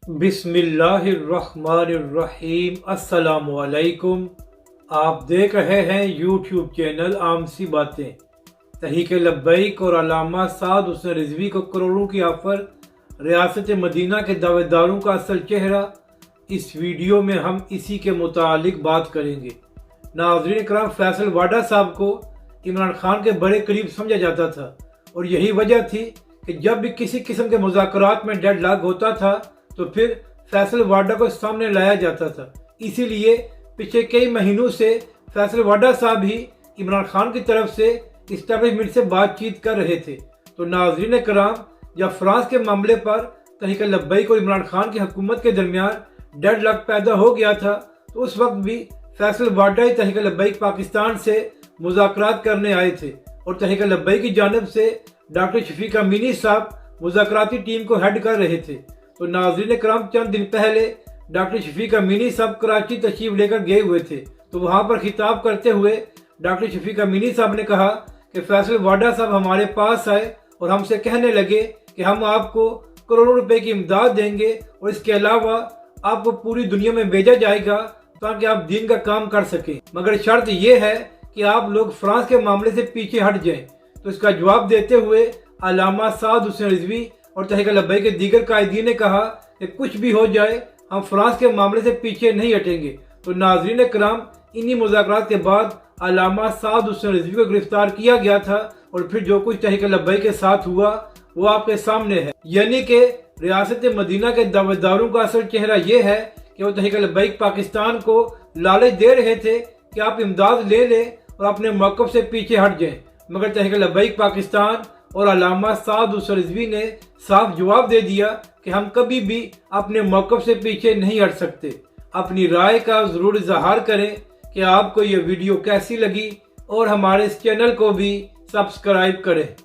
बिस्मिल्लाहिर्रहमानिर्रहीम। अस्सलाम वालेकुम। आप देख रहे हैं यूट्यूब चैनल आम सी बातें। तहरीक लब्बैक और अल्लामा साद हुसैन रिजवी को करोड़ों की ऑफर, रियासत मदीना के दावेदारों का असल चेहरा। इस वीडियो में हम इसी के मुतालिक बात करेंगे। नाज़रीन इकराम, फैसल वाडा साहब को इमरान खान के बड़े करीब समझा जाता था और यही वजह थी कि जब भी किसी किस्म के मुज़ाकरात में डेडलॉक होता था तो फिर फैसल वाडा को सामने लाया जाता था। इसीलिए पिछले कई महीनों से फैसल वाडा साहब ही इमरान खान की तरफ से इस्टेब्लिशमेंट से बातचीत कर रहे थे। तो नाज़रीन कराम, जब फ्रांस के मामले पर तहरीक लब्बैक और इमरान खान की हुकूमत के दरमियान डेडलॉक पैदा हो गया था तो उस वक्त भी फैसल वाडा ही तहरीक लब्बैक पाकिस्तान से मुज़ाकरात करने आए थे और तहरीक लब्बैक की जानिब से डॉक्टर शफीक अमीनी साहब मुज़ाकराती टीम को हेड कर रहे थे। तो नाज़रीन कराम, चंद दिन पहले डॉक्टर शफीक अमीनी साहब कराची तशरीफ लेकर गए हुए थे। तो वहां पर खिताब करते हुए डॉक्टर शफीक अमीनी साहब ने कहा कि फैसल वाडा साहब हमारे पास आए और हमसे कहने लगे कि हम आपको करोड़ों रुपए की इमदाद देंगे और इसके अलावा आपको पूरी दुनिया में भेजा जाएगा ताकि आप दीन का काम कर सकें, मगर शर्त यह है कि आप लोग फ्रांस के मामले से पीछे हट जाएं। तो इसका जवाब देते हुए अल्लामा साद हुसैन रिजवी और तहरीक लब्बैक के दीगर कायदीन ने कहा कि कुछ भी हो जाए हम फ्रांस के मामले से पीछे नहीं हटेंगे। तो नाज़रीन कराम, इन्हीं मुज़ाकरात के बाद अल्लामा साद हुसैन रिजवी को गिरफ्तार किया गया था और फिर जो कुछ तहरीक लब्बैक के साथ हुआ वो आपके सामने है। यानी कि रियासत मदीना के दावेदारों का असल चेहरा ये है कि वो तहरीक लब्बैक पाकिस्तान को लालच दे रहे थे कि आप इमदाद ले लें और अपने मौक़िफ़ से पीछे हट जाएं, मगर तहरीक लब्बैक पाकिस्तान और अल्लामा साद हुसैन रिजवी ने साफ जवाब दे दिया कि हम कभी भी अपने मौक़िफ़ से पीछे नहीं हट सकते। अपनी राय का ज़रूर इज़हार करें कि आपको ये वीडियो कैसी लगी और हमारे इस चैनल को भी सब्सक्राइब करें।